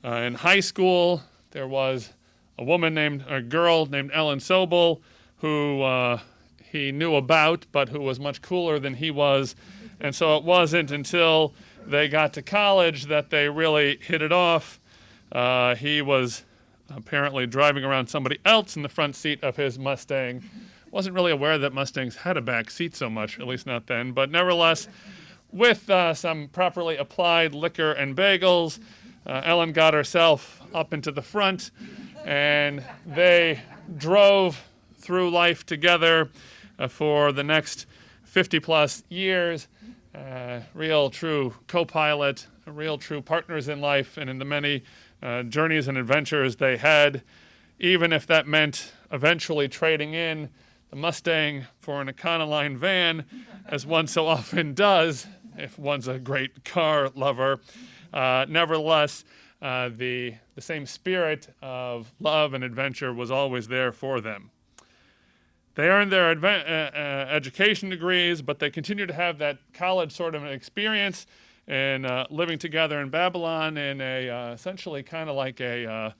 In high school, there was a girl named Ellen Sobel, who he knew about, but who was much cooler than he was. And so it wasn't until they got to college that they really hit it off. He was apparently driving around somebody else in the front seat of his Mustang. Wasn't really aware that Mustangs had a back seat so much, at least not then. But nevertheless, with some properly applied liquor and bagels, Ellen got herself up into the front, and they drove through life together for the next 50-plus years. Real true co-pilot, real true partners in life and in the many journeys and adventures they had, even if that meant eventually trading in the Mustang for an Econoline van, as one so often does if one's a great car lover. Nevertheless, the same spirit of love and adventure was always there for them. They earned their education degrees, but they continued to have that college sort of an experience and living together in Babylon in a essentially kind of like a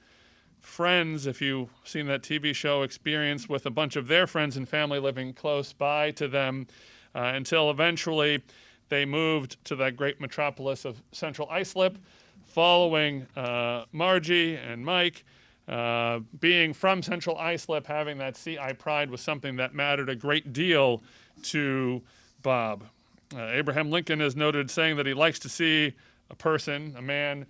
Friends, if you've seen that TV show, experience with a bunch of their friends and family living close by to them until eventually they moved to that great metropolis of Central Islip, following Margie and Mike. Being from Central Islip, having that CI pride was something that mattered a great deal to Bob. Abraham Lincoln is noted saying that he likes to see a person, a man,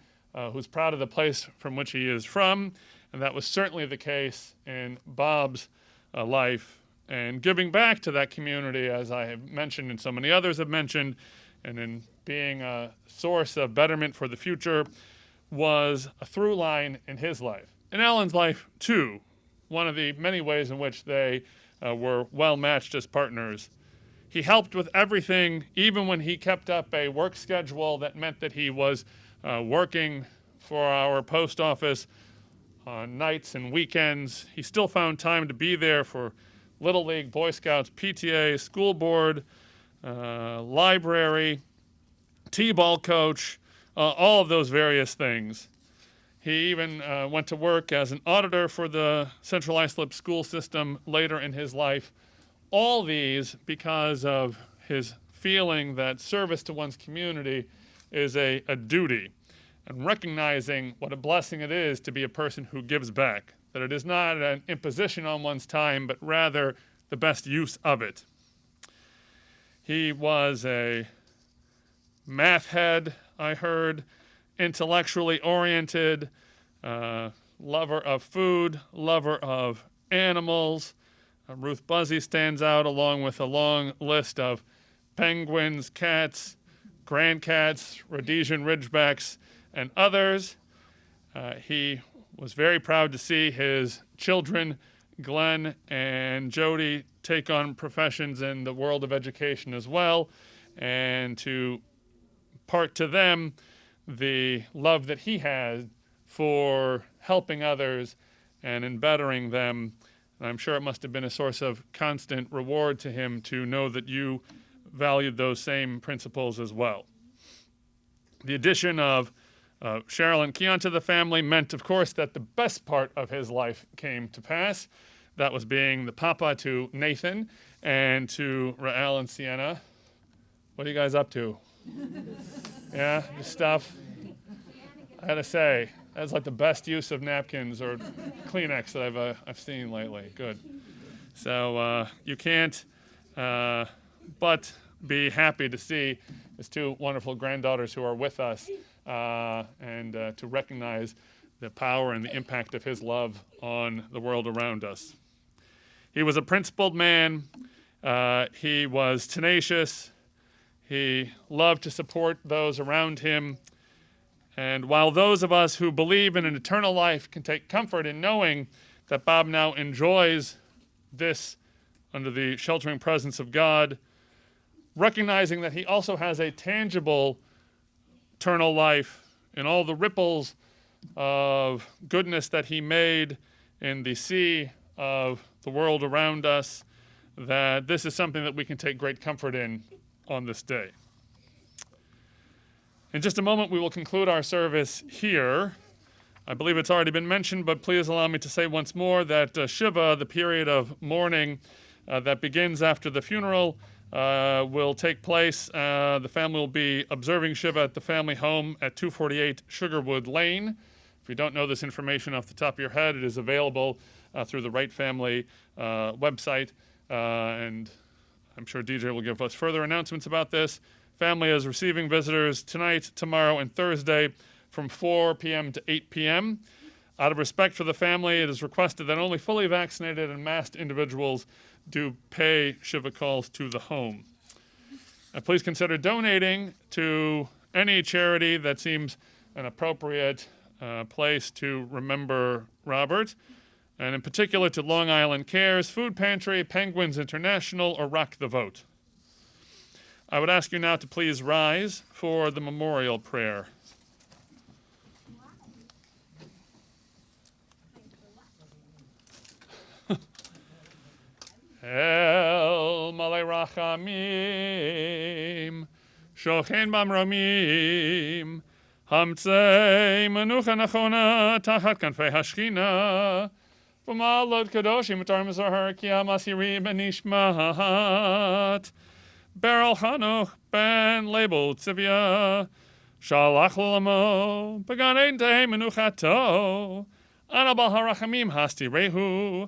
who's proud of the place from which he is from, and that was certainly the case in Bob's life. And giving back to that community, as I have mentioned and so many others have mentioned, and in being a source of betterment for the future, was a through line in his life. In Ellen's life, too, one of the many ways in which they were well matched as partners. He helped with everything, even when he kept up a work schedule that meant that he was working for our post office on nights and weekends. He still found time to be there for Little League, Boy Scouts, PTA, school board, library, T-ball coach, all of those various things. He even went to work as an auditor for the Central Islip school system later in his life. All these because of his feeling that service to one's community is a duty, and recognizing what a blessing it is to be a person who gives back, that it is not an imposition on one's time, but rather the best use of it. He was a math head, I heard, intellectually oriented, lover of food, lover of animals. Ruth Buzzy stands out along with a long list of penguins, cats, grandcats, Rhodesian ridgebacks, and others. He was very proud to see his children, Glenn and Jodi, take on professions in the world of education as well, and to impart to them the love that he had for helping others and in bettering them. And I'm sure it must have been a source of constant reward to him to know that you valued those same principles as well. The addition of Cheryl and Keon to the family meant, of course, that the best part of his life came to pass. That was being the papa to Nathan and to Rayelle and Sienna. What are you guys up to? Yeah, just stuff. I gotta say, that's like the best use of napkins or Kleenex that I've seen lately. Good. So you can't but be happy to see his two wonderful granddaughters who are with us, and to recognize the power and the impact of his love on the world around us. He was a principled man. He was tenacious. He loved to support those around him. And while those of us who believe in an eternal life can take comfort in knowing that Bob now enjoys this under the sheltering presence of God, recognizing that he also has a tangible eternal life in all the ripples of goodness that he made in the sea of the world around us, that this is something that we can take great comfort in on this day. In just a moment, we will conclude our service here. I believe it's already been mentioned, but please allow me to say once more that Shiva, the period of mourning that begins after the funeral, will take place. The family will be observing Shiva at the family home at 248 Sugarwood Lane. If you don't know this information off the top of your head, it is available through the Wright Family website, and I'm sure DJ will give us further announcements about this. Family is receiving visitors tonight, tomorrow, and Thursday from 4 p.m. to 8 p.m. Out of respect for the family, it is requested that only fully vaccinated and masked individuals do pay Shiva calls to the home. Please consider donating to any charity that seems an appropriate place to remember Robert, and in particular to Long Island Cares, Food Pantry, Penguins International, or Rock the Vote. I would ask you now to please rise for the memorial prayer. El Malay Rachamim, Shochen Bamramim, Hamtzei Menucha Nachona, Tachat Kanfei Hashchina, V'malod Kadoshim Atar Mizahar Ki Amasiri Benishmat, Beryl Hanoch ben Label Tzivia, Shalach Lamo, Began Ein Dei Menuchato, Anabal Harachamim Hasti Rehu,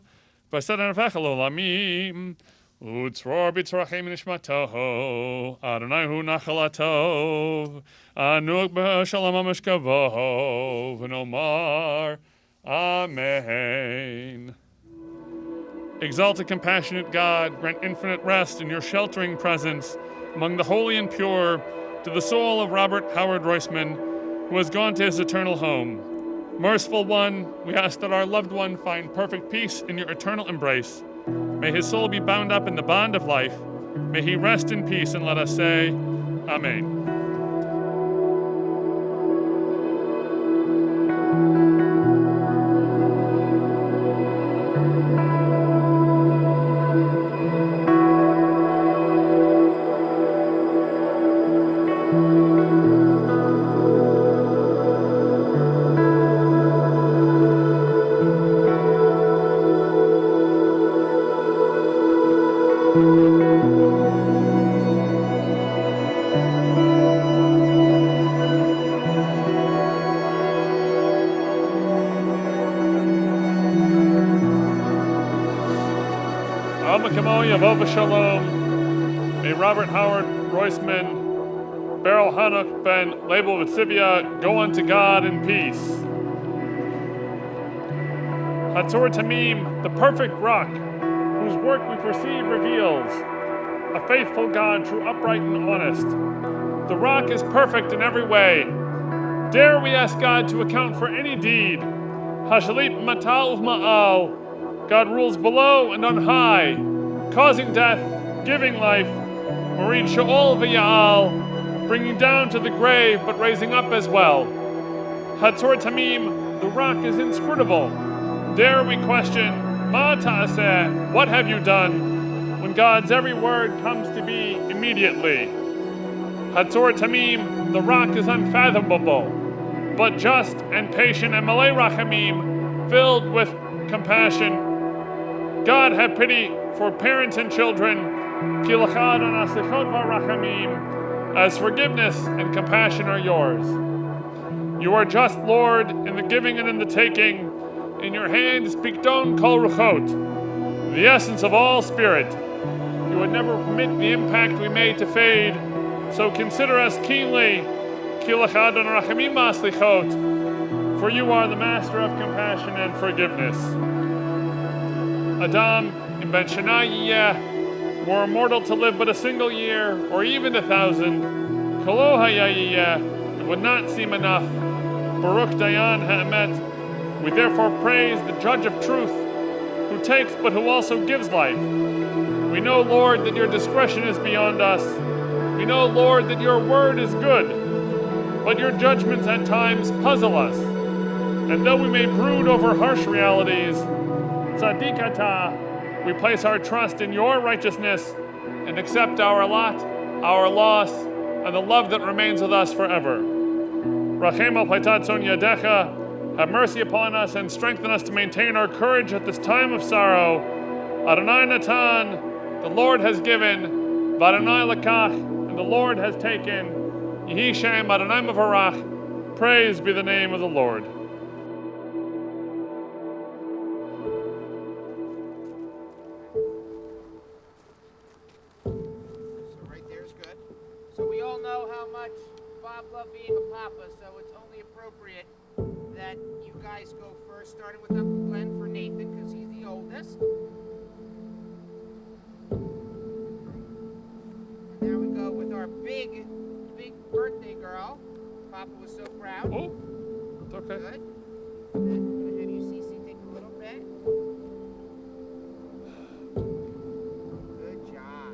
Vasedan Vechel Olamim, Utzror Bitzrachim Nishmatoho, Adonai Hu Nachalatov, Anuk B'Shalom Amishkavo, V'nomar, Amen. Exalted, compassionate God, grant infinite rest in your sheltering presence among the holy and pure to the soul of Robert Howard Roisman, who has gone to his eternal home. Merciful One, we ask that our loved one find perfect peace in your eternal embrace. May his soul be bound up in the bond of life. May he rest in peace, and let us say, Amen. Shalom. May Robert Howard Roisman, Beryl Hanoch ben Label Vitsivia go unto God in peace. Hatzor Tamim, the perfect rock, whose work we perceive reveals, a faithful God, true, upright, and honest. The rock is perfect in every way. Dare we ask God to account for any deed? Hashalit matal uvma'al, God rules below and on high, causing death, giving life, Marid Sha'ol v'Ya'al, bringing down to the grave but raising up as well. Hatzor Tamim, the rock is inscrutable. Dare we question, Ma ta'aseh, what have you done, when God's every word comes to be immediately. Hatzor Tamim, the rock is unfathomable, but just and patient and malei rachamim, filled with compassion. God have pity for parents and children, as forgiveness and compassion are yours. You are just, Lord, in the giving and in the taking. In your hand is Pikdon Kol Ruchot, the essence of all spirit. You would never permit the impact we made to fade, so consider us keenly, for you are the master of compassion and forgiveness. Adam in Ben Shana Yiyeh, more immortal to live but a single year, or even 1,000. Kolo Hayayiyeh, it would not seem enough. Baruch Dayan Ha'emet, we therefore praise the Judge of Truth, who takes but who also gives life. We know, Lord, that your discretion is beyond us. We know, Lord, that your word is good, but your judgments at times puzzle us. And though we may brood over harsh realities, Tzadikata, we place our trust in your righteousness and accept our lot, our loss, and the love that remains with us forever. Rachem al Paitat Son Yadecha, have mercy upon us and strengthen us to maintain our courage at this time of sorrow. Adonai Natan, the Lord has given, V'Adonai Lakach, and the Lord has taken. Yehi Shem Adonai Mavarach, praise be the name of the Lord. We all know how much Bob loved being a papa, so it's only appropriate that you guys go first, starting with Uncle Glenn for Nathan, because he's the oldest. And now we go with our big birthday girl. Papa was so proud. Oh, it's okay. Good. And then I'm going to have you, Cece, take a little bit. Good job.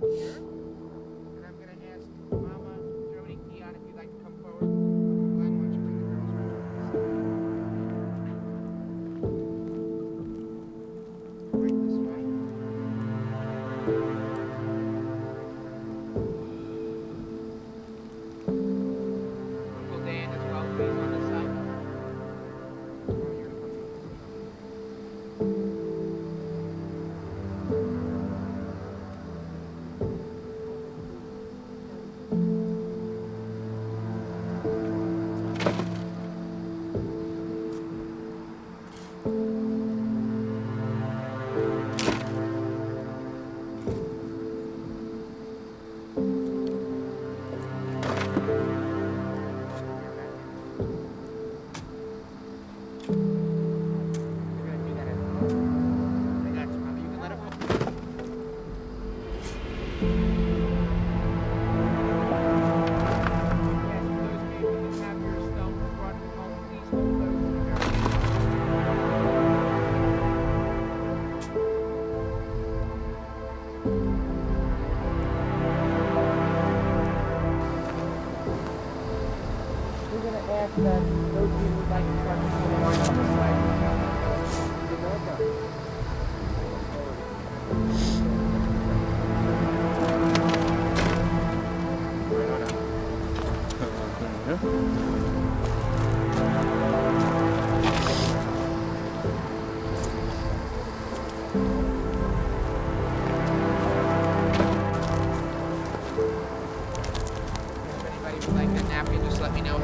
Here. And I'm going to ask Mama, Jodi, Keon, if you'd like to come forward. Glenn, why don't you bring the girls right this way? Uncle Dan as well, please, on the going to ask that those of you who would like to participate on the side. If anybody would like a napkin, just let me know.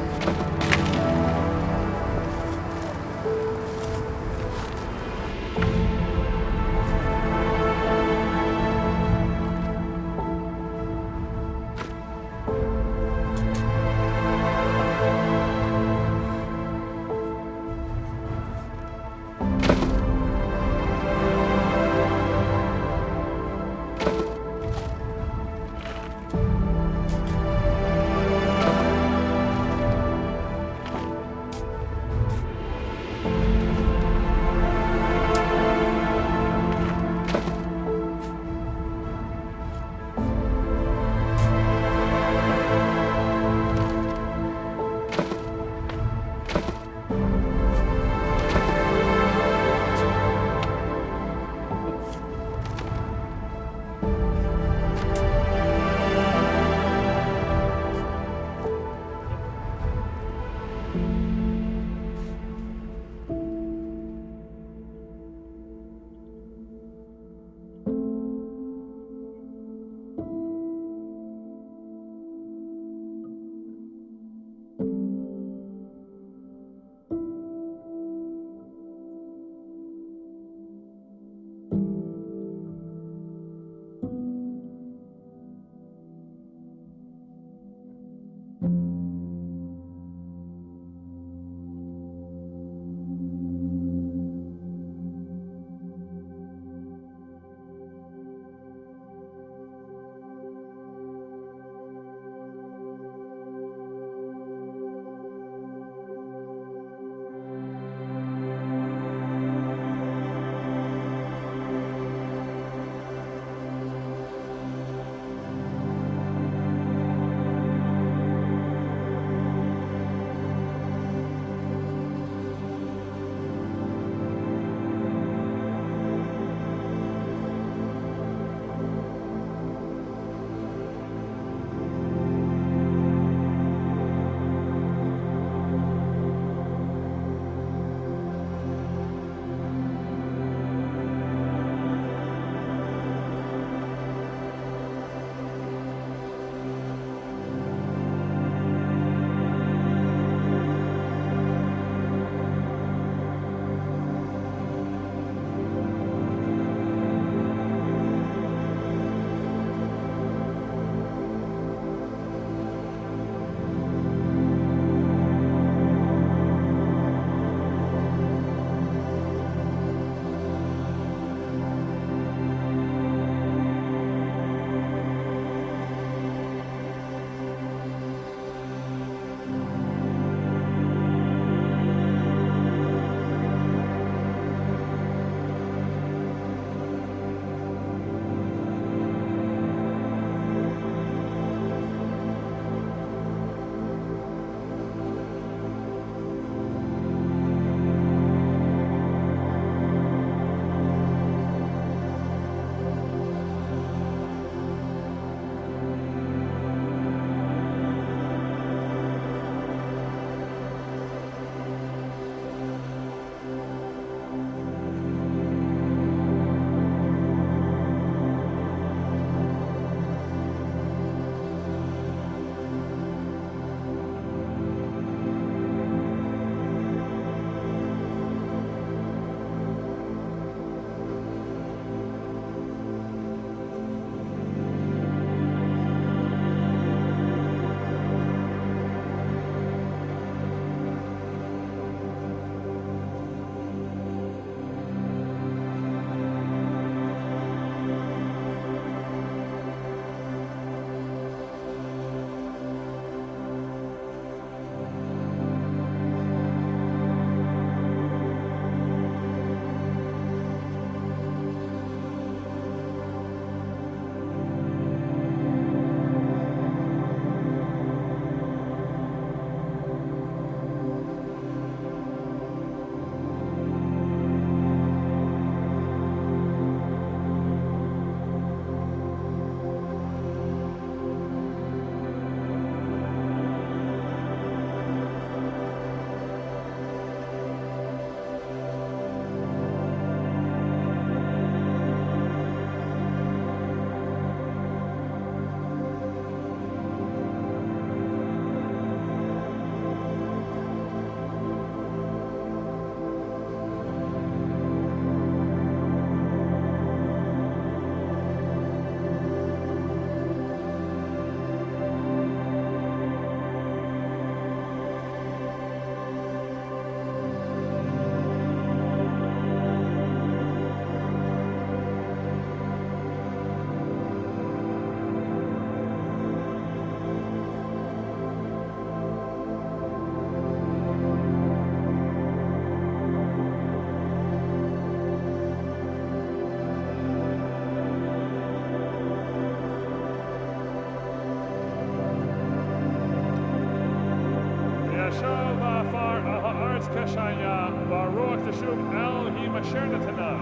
V'yashov ha'afar ha'aretz kashaya v'aruach teshuv el hi asher natana.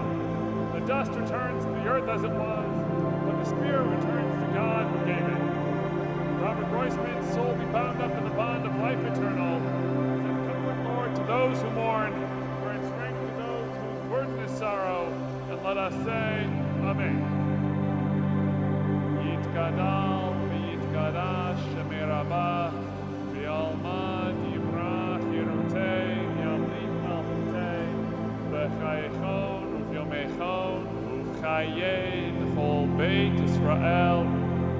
The dust returns to the earth as it was, but the spirit returns to God who gave it. Robert Roisman's soul be bound up in the bond of life eternal. Send comfort, Lord, to those who mourn, grant strength to those whose burden is sorrow, and let us say, Amen. Yitgadal v'yitgadash Shemei Rabbah v'alma divrach Yerutei yamlich malchutei v'chayechon u'vyomechon u'chayei l'chol Beit Yisrael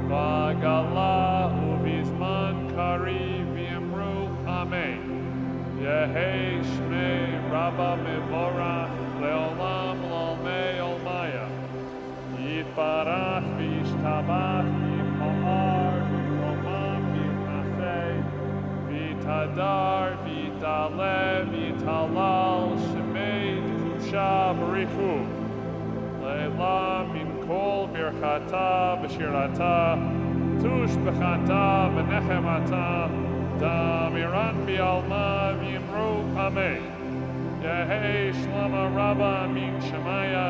v'agala u'vizman kari v'yemru Amen. Yehei Shmei Rabbah mevorach leolam l'olmei olmaya Yitbarach v'yishtabach v'yipa'ar v'yiromam v'yitnasei v'yitadar v'yitale v'yitalal Shemei Kedusha Barichu Leila min kol birchata b'shirata tush b'chata v'nechemata damiran bi'alma v'yimru Amen. Yehei Shlama Rabbah min Shemaya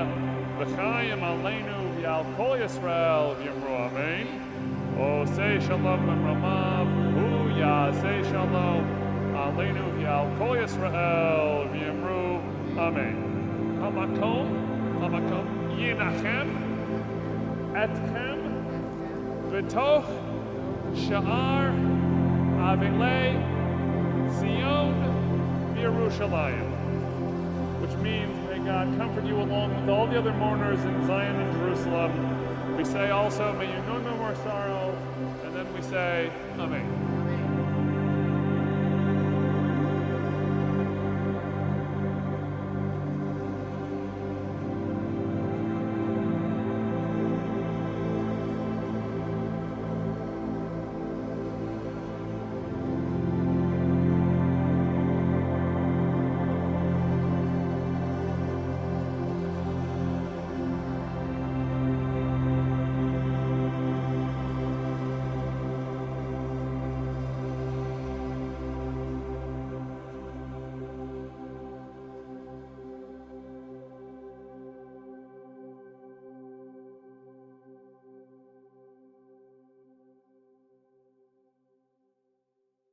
v'chayim aleinu v'al kol Yisrael v'yimru Amen. Osei shalom v'ramav hu yasei shalom aleinu v'al kol Yisrael v'yimru Amen. Hamakom yinachem etchem v'toch sha'ar avilei Zion v'Yerushalayim, which means, may God comfort you along with all the other mourners in Zion and Jerusalem. We say also, may you know no more sorrow, and then we say, Amen.